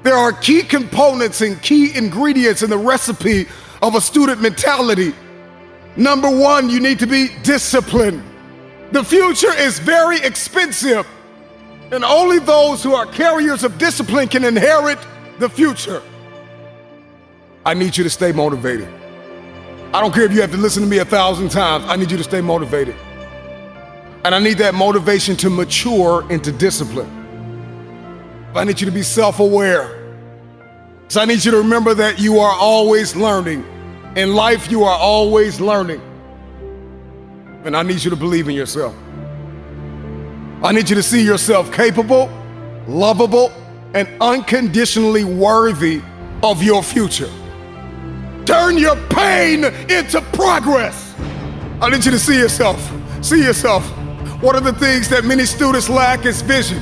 There are key components and key ingredients in the recipe of a student mentality. Number one, you need to be disciplined. The future is very expensive, and only those who are carriers of discipline can inherit the future. I need you to stay motivated. I don't care if you have to listen to me 1,000 times. I need you to stay motivated. And I need that motivation to mature into discipline. I need you to be self-aware. So I need you to remember that you are always learning. In life, you are always learning. And I need you to believe in yourself. I need you to see yourself capable, lovable, and unconditionally worthy of your future. Turn your pain into progress. I need you to see yourself. See yourself. One of the things that many students lack is vision.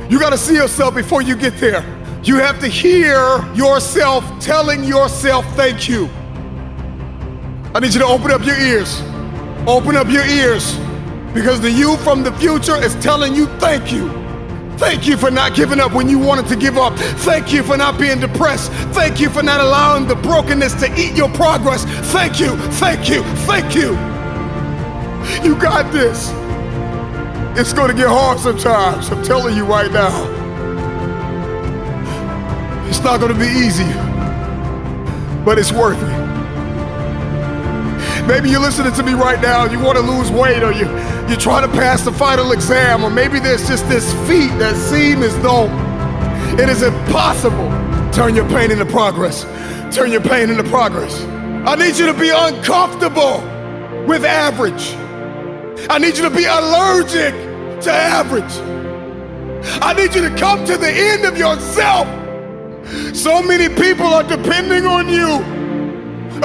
You got to see yourself before you get there. You have to hear yourself telling yourself thank you. I need you to open up your ears. Open up your ears, because the you from the future is telling you thank you. Thank you for not giving up when you wanted to give up. Thank you for not being depressed. Thank you for not allowing the brokenness to eat your progress. Thank you, thank you, thank you. You got this. It's going to get hard sometimes, I'm telling you right now. It's not going to be easy, but it's worth it. Maybe you're listening to me right now and you want to lose weight, or you're trying to pass the final exam, or maybe there's just this feat that seems as though it is impossible. Turn your pain into progress. Turn your pain into progress. I need you to be uncomfortable with average. I need you to be allergic to average. I need you to come to the end of yourself. So many people are depending on you.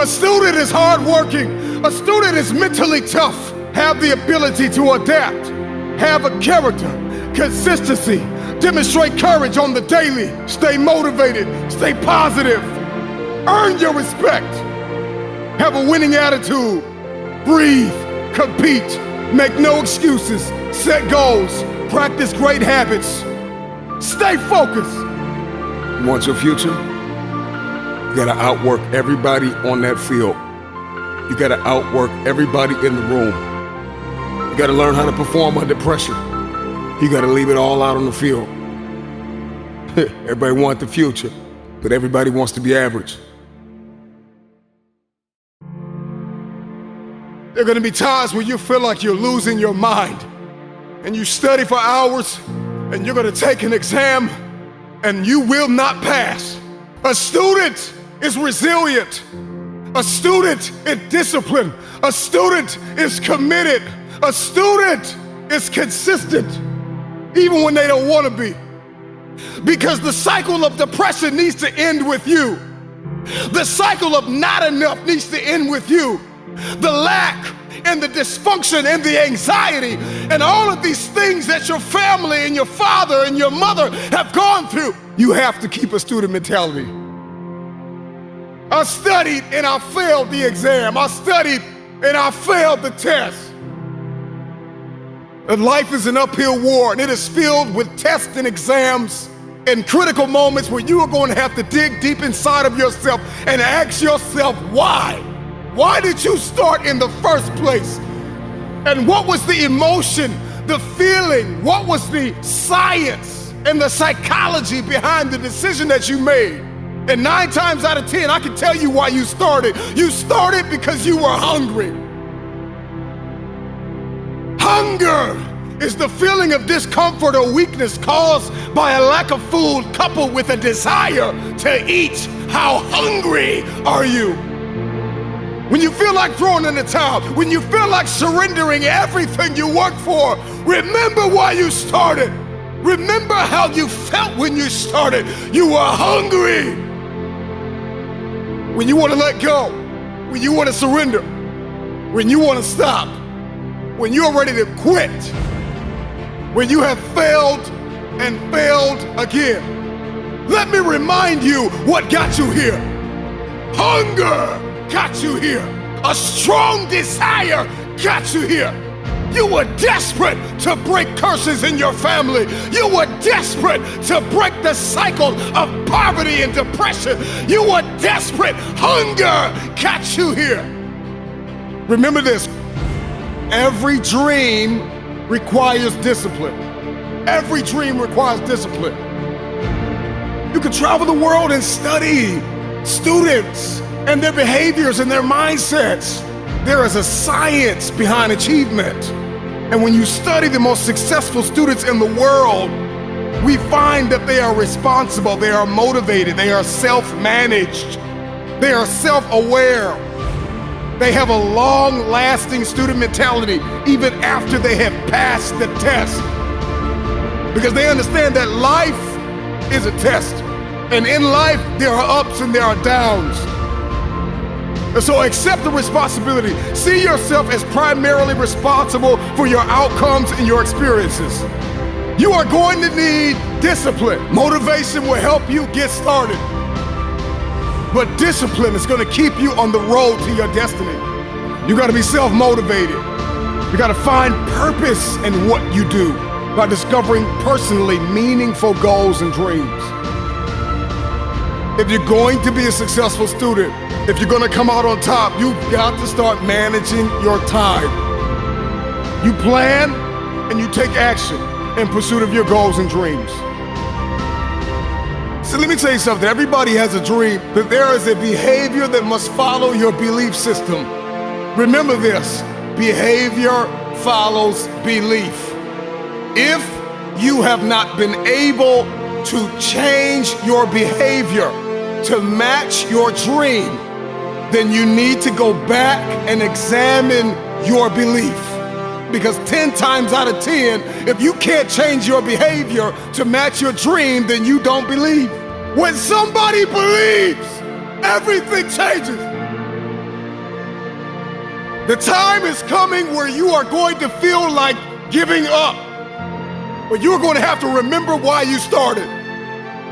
A student is hardworking. A student is mentally tough. Have the ability to adapt. Have a character, consistency. Demonstrate courage on the daily. Stay motivated. Stay positive. Earn your respect. Have a winning attitude. Breathe. Compete. Make no excuses. Set goals. Practice great habits. Stay focused. You want your future? You gotta outwork everybody on that field. You gotta outwork everybody in the room. You gotta learn how to perform under pressure. You gotta leave it all out on the field. Everybody wants the future, but everybody wants to be average. There are gonna be times when you feel like you're losing your mind, and you study for hours, and you're gonna take an exam, and you will not pass. A student is resilient. A student is disciplined. A student is committed. A student is consistent, even when they don't want to be. Because the cycle of depression needs to end with you. The cycle of not enough needs to end with you. The lack and the dysfunction and the anxiety and all of these things that your family and your father and your mother have gone through. You have to keep a student mentality. I studied and I failed the exam. I studied and I failed the test. And life is an uphill war, and it is filled with tests and exams and critical moments where you are going to have to dig deep inside of yourself and ask yourself why. Why did you start in the first place? And what was the emotion, the feeling? What was the science and the psychology behind the decision that you made? And 9 times out of 10, I can tell you why you started. You started because you were hungry. Hunger is the feeling of discomfort or weakness caused by a lack of food coupled with a desire to eat. How hungry are you? When you feel like throwing in the towel, when you feel like surrendering everything you worked for, remember why you started. Remember how you felt when you started. You were hungry. When you want to let go, when you want to surrender, when you want to stop, when you're ready to quit, when you have failed and failed again. Let me remind you what got you here. Hunger got you here. A strong desire got you here. You were desperate to break curses in your family. You were desperate to break the cycle of poverty and depression. You were desperate. Hunger got you here. Remember this. Every dream requires discipline. Every dream requires discipline. You can travel the world and study students and their behaviors and their mindsets. There is a science behind achievement. And when you study the most successful students in the world, we find that they are responsible, they are motivated, they are self-managed, they are self-aware. They have a long-lasting student mentality even after they have passed the test. Because they understand that life is a test. And in life, there are ups and there are downs. And so accept the responsibility. See yourself as primarily responsible for your outcomes and your experiences. You are going to need discipline. Motivation will help you get started. But discipline is going to keep you on the road to your destiny. You got to be self-motivated. You got to find purpose in what you do by discovering personally meaningful goals and dreams. If you're going to be a successful student, if you're going to come out on top, you've got to start managing your time. You plan and you take action in pursuit of your goals and dreams. So let me tell you something. Everybody has a dream, but there is a behavior that must follow your belief system. Remember this, behavior follows belief. If you have not been able to change your behavior to match your dream, then you need to go back and examine your belief. Because 10 times out of 10, if you can't change your behavior to match your dream, then you don't believe. When somebody believes, everything changes. The time is coming where you are going to feel like giving up. But you're going to have to remember why you started.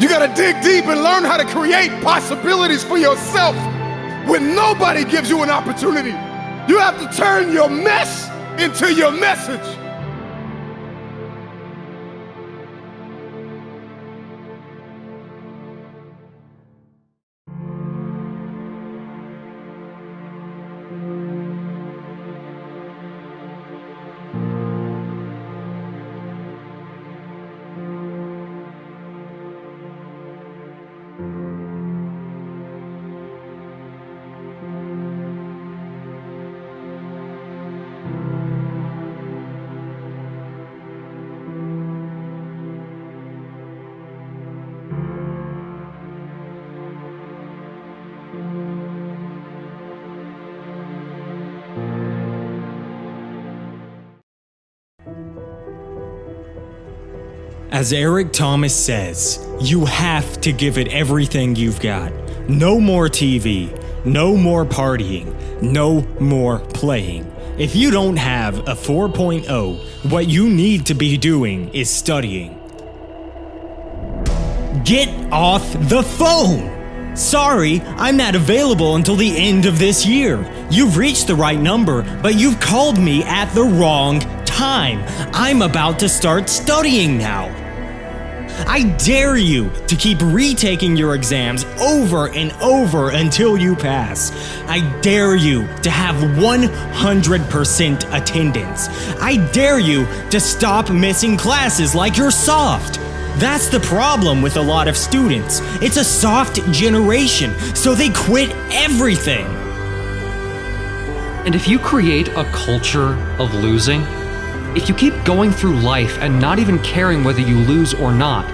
You got to dig deep and learn how to create possibilities for yourself when nobody gives you an opportunity. You have to turn your mess into your message. As Eric Thomas says, you have to give it everything you've got. No more TV, no more partying, no more playing. If you don't have a 4.0, what you need to be doing is studying. Get off the phone! Sorry, I'm not available until the end of this year. You've reached the right number, but you've called me at the wrong time. I'm about to start studying now. I dare you to keep retaking your exams over and over until you pass. I dare you to have 100% attendance. I dare you to stop missing classes like you're soft. That's the problem with a lot of students. It's a soft generation, so they quit everything. And if you create a culture of losing, if you keep going through life and not even caring whether you lose or not,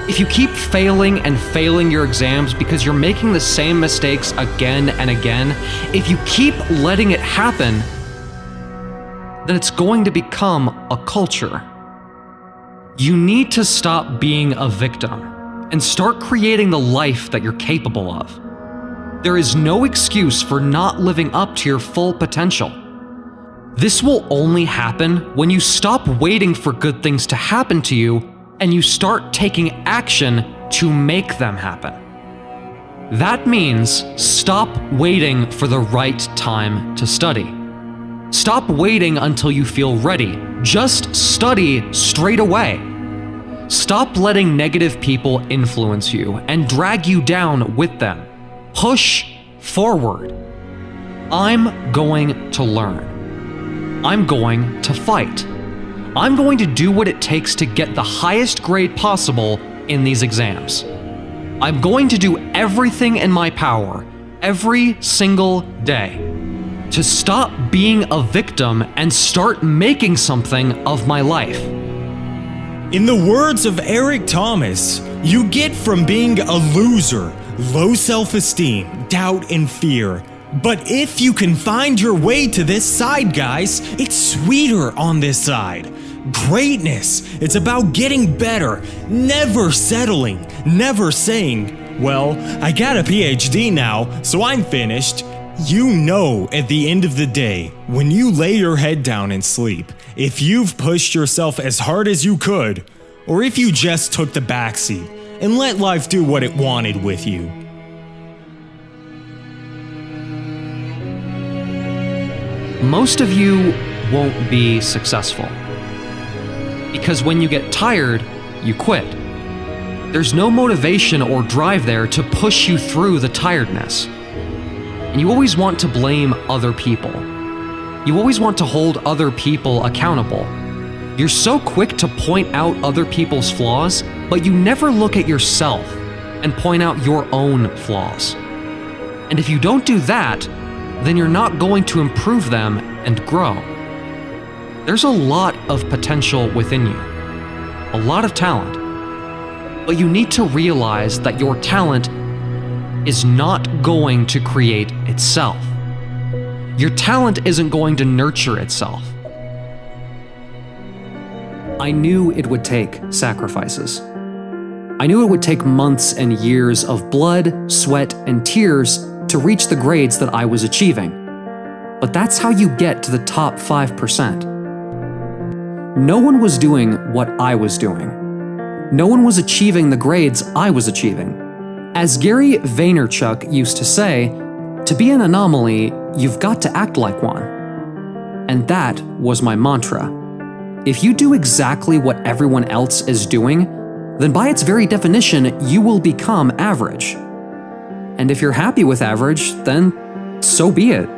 if you keep failing and failing your exams because you're making the same mistakes again and again, if you keep letting it happen, then it's going to become a culture. You need to stop being a victim and start creating the life that you're capable of. There is no excuse for not living up to your full potential. This will only happen when you stop waiting for good things to happen to you and you start taking action to make them happen. That means stop waiting for the right time to study. Stop waiting until you feel ready. Just study straight away. Stop letting negative people influence you and drag you down with them. Push forward. I'm going to learn. I'm going to fight. I'm going to do what it takes to get the highest grade possible in these exams. I'm going to do everything in my power, every single day, to stop being a victim and start making something of my life. In the words of Eric Thomas, you get from being a loser, low self-esteem, doubt, and fear. But if you can find your way to this side, guys, it's sweeter on this side. Greatness, it's about getting better, never settling, never saying, well, I got a PhD now, so I'm finished. You know at the end of the day, when you lay your head down and sleep, if you've pushed yourself as hard as you could, or if you just took the backseat and let life do what it wanted with you. Most of you won't be successful. Because when you get tired, you quit. There's no motivation or drive there to push you through the tiredness. And you always want to blame other people. You always want to hold other people accountable. You're so quick to point out other people's flaws, but you never look at yourself and point out your own flaws. And if you don't do that, then you're not going to improve them and grow. There's a lot of potential within you, a lot of talent, but you need to realize that your talent is not going to create itself. Your talent isn't going to nurture itself. I knew it would take sacrifices. I knew it would take months and years of blood, sweat, and tears to reach the grades that I was achieving. But that's how you get to the top 5%. No one was doing what I was doing. No one was achieving the grades I was achieving. As Gary Vaynerchuk used to say, to be an anomaly, you've got to act like one. And that was my mantra. If you do exactly what everyone else is doing, then by its very definition, you will become average. And if you're happy with average, then so be it.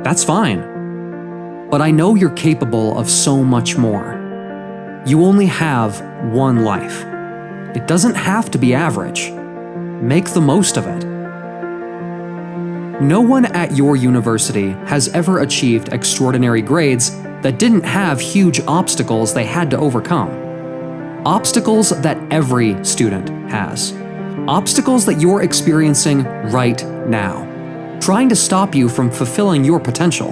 That's fine. But I know you're capable of so much more. You only have one life. It doesn't have to be average. Make the most of it. No one at your university has ever achieved extraordinary grades that didn't have huge obstacles they had to overcome. Obstacles that every student has. Obstacles that you're experiencing right now, trying to stop you from fulfilling your potential.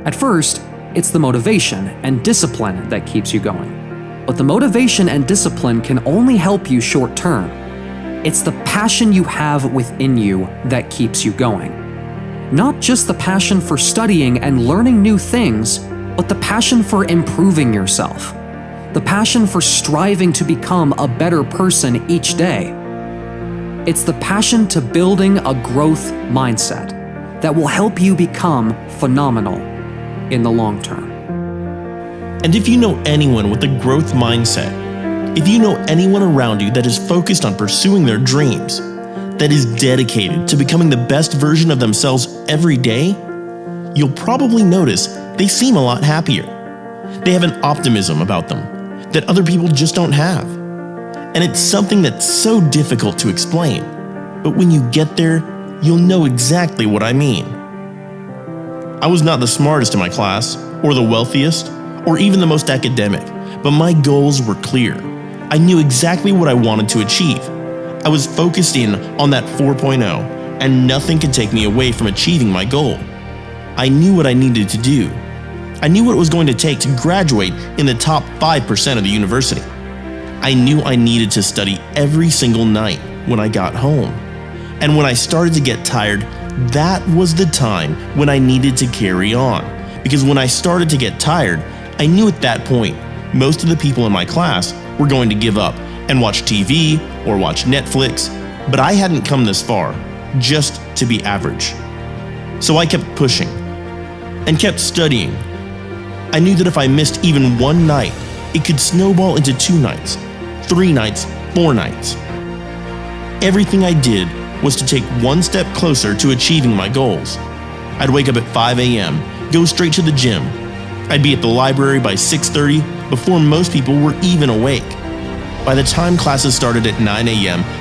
At first, it's the motivation and discipline that keeps you going. But the motivation and discipline can only help you short term. It's the passion you have within you that keeps you going. Not just the passion for studying and learning new things, but the passion for improving yourself. The passion for striving to become a better person each day. It's the passion to building a growth mindset that will help you become phenomenal in the long term. And if you know anyone with a growth mindset, if you know anyone around you that is focused on pursuing their dreams, that is dedicated to becoming the best version of themselves every day, you'll probably notice they seem a lot happier. They have an optimism about them that other people just don't have. And it's something that's so difficult to explain, but when you get there, you'll know exactly what I mean. I was not the smartest in my class, or the wealthiest, or even the most academic, but my goals were clear. I knew exactly what I wanted to achieve. I was focused in on that 4.0, and nothing could take me away from achieving my goal. I knew what I needed to do. I knew what it was going to take to graduate in the top 5% of the university. I knew I needed to study every single night when I got home. And when I started to get tired, that was the time when I needed to carry on. Because when I started to get tired, I knew at that point, most of the people in my class were going to give up and watch TV or watch Netflix, but I hadn't come this far just to be average. So I kept pushing. and kept studying. I knew that if I missed even one night, it could snowball into 2 nights, 3 nights, 4 nights. Everything I did was to take one step closer to achieving my goals. I'd wake up at 5 a.m., go straight to the gym. I'd be at the library by 6:30 before most people were even awake. By the time classes started at 9 a.m.,